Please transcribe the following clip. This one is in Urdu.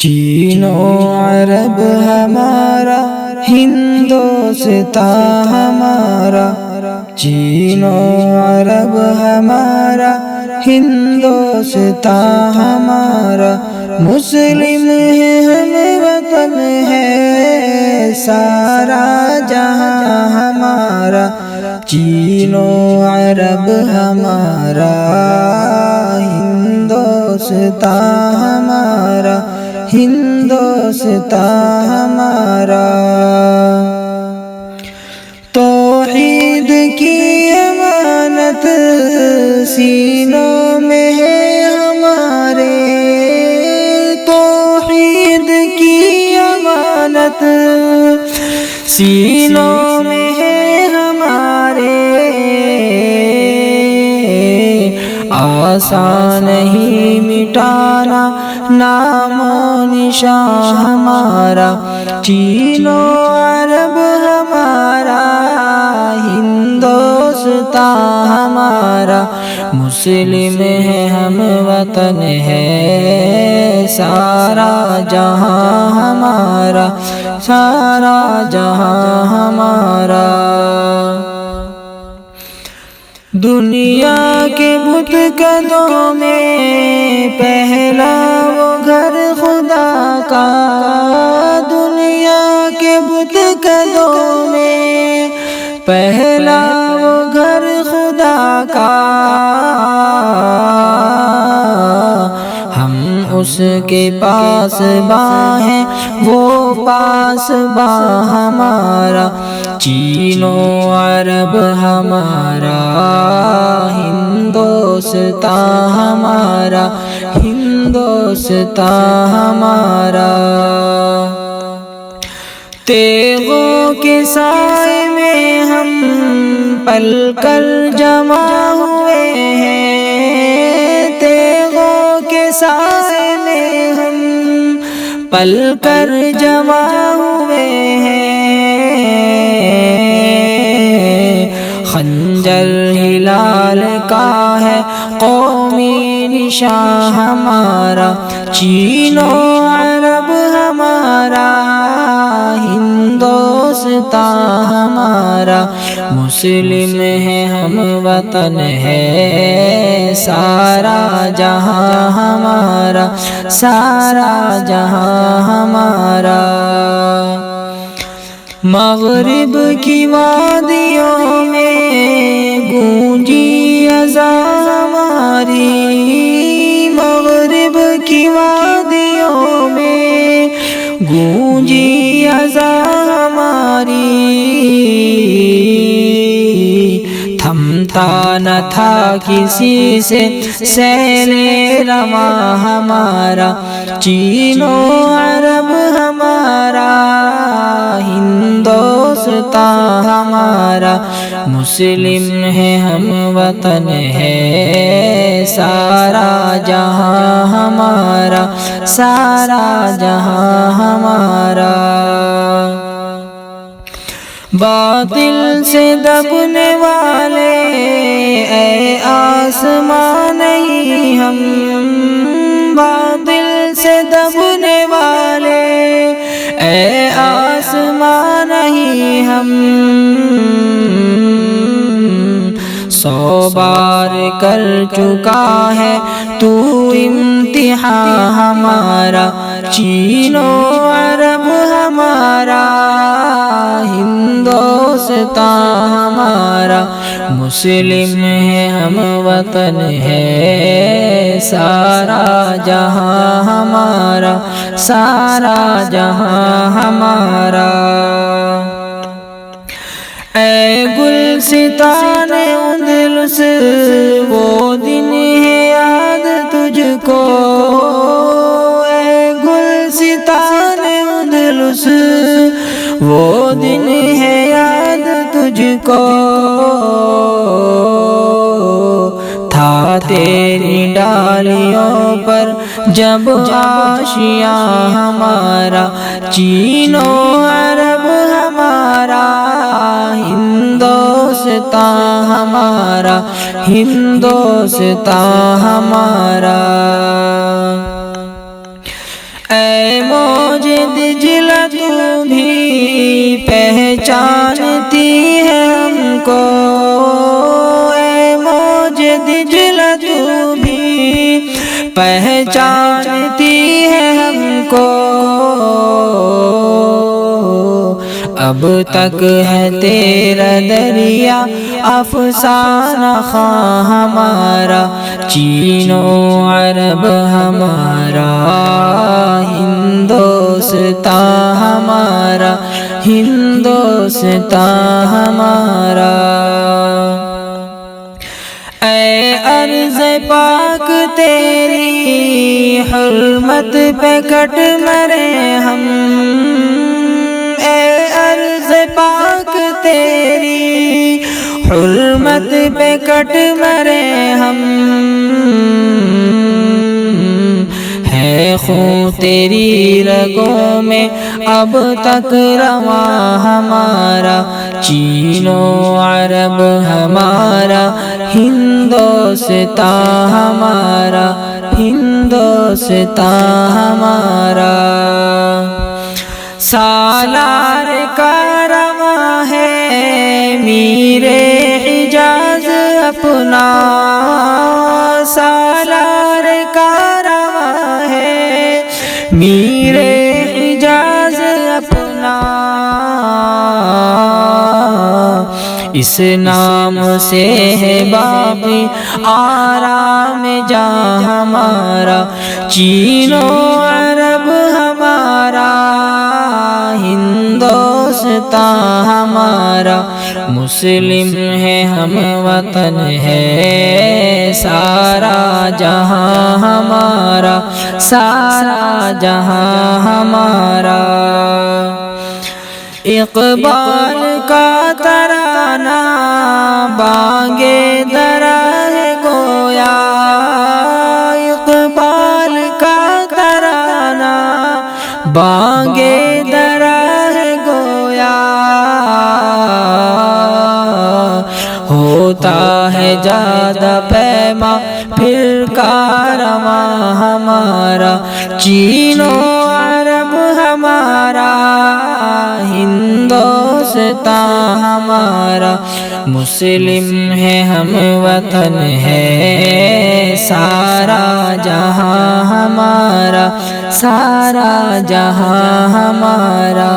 چین و عرب ہمارا، ہندوستان ہمارا، چین و عرب ہمارا، ہندوستان ہمارا، مسلم ہے ہم وطن ہے سارا جہاں ہمارا، چین و عرب ہمارا، ہندوستان ہمارا، ہندوستان ہمارا۔ توحید کی امانت سینوں میں ہے ہمارے، توحید کی امانت سینوں میں ہے ہمارے، آسان نہیں مٹانا نام و نشان ہمارا، چین و عرب ہمارا، ہندوستان ہمارا، مسلم ہے ہم وطن ہے سارا جہاں ہمارا، سارا جہاں ہمارا۔ دنیا کے بت قدوں میں پہلا وہ گھر خدا کا، دنیا کے بت قدوں میں پہلا وہ گھر خدا کا، ہم اس کے پاس باں ہیں وہ پاس باں ہمارا، چین و عرب ہمارا، ہندوستان ہمارا، ہندوستان ہمارا۔ تیغوں کے سائے میں ہم پل کر جمع ہوئے ہیں، تیغوں کے سائے میں ہم پل کر جمع ہوئے ہیں، خنجر ہلال کا ہے قومی نشان ہمارا، چین و عرب ہمارا، ہندوستان ہمارا، مسلم ہے ہم وطن ہے سارا جہاں ہمارا، سارا جہاں ہمارا۔ مغرب کی وادیوں میں گونجی اذان ہماری، مغرب کی وادیوں میں گونجی اذان ہماری، تھمتا نہ تھا کسی سے سیل رواں ہمارا، چین و عرب ہمارا، ہندوستان ہمارا، مسلم ہے ہم وطن ہے سارا جہاں ہمارا، سارا جہاں ہمارا۔ باطل سے دبنے والے اے آسمان نہیں ہم، باطل سے دبنے والے اے آسمان نہیں ہم، 100 بار کر چکا ہے تو امتحان ہمارا، چین و عرب ہمارا، ہندوستان ہمارا، مسلم ہے ہم وطن ہے سارا جہاں ہمارا، سارا جہاں ہمارا۔ اے گلستان اندلس وہ دن ہے یاد تجھ کو، اے گلستان اندلس وہ دن ہے یاد تجھ کو، تھا تیری ڈالیوں پر جب آشیاں ہمارا، چین و عرب ہمارا، ہندوستان ہمارا، ہندوستان ہمارا۔ اے موج دجلہ تو بھی پہچانتی ہے ہم کو، اے موج دجلہ تو بھی پہچانتی ہے ہم کو، اب تک ہے تیرا دریا افسانہ خواں ہمارا، چین و عرب ہمارا، ہندوستاں ہمارا، ہندوستاں ہمارا۔ اے ارض پاک تیری حرمت پہ کٹ مرے ہم، اے ارض پاک تیری حرمت پہ کٹ مرے ہم، ہے خون تیری رگوں میں اب تک رواں ہمارا، چین و عرب ہمارا، ہندوستاں ہمارا، ہندوستاں ہمارا۔ سالار کا رواں ہے میر حجاز اپنا، سالار کا رواں ہے میر حجاز اپنا، اس نام سے ہے باقی آرام جاں ہمارا، چین و عرب ہمارا، ہندوستاں ہمارا، مسلم ہے ہم وطن ہے سارا جہاں ہمارا، سارا جہاں ہمارا۔ اقبال کا ترانہ بانگے درا ہے گویا، اقبال کا ترانہ بانگے درا ہے گویا، ہوتا ہے زیادہ پیما پھر کارواں ہمارا، چین و عرب ہمارا، ہندوستاں ہمارا، مسلم ہے ہم وطن ہے سارا جہاں ہمارا، سارا جہاں ہمارا۔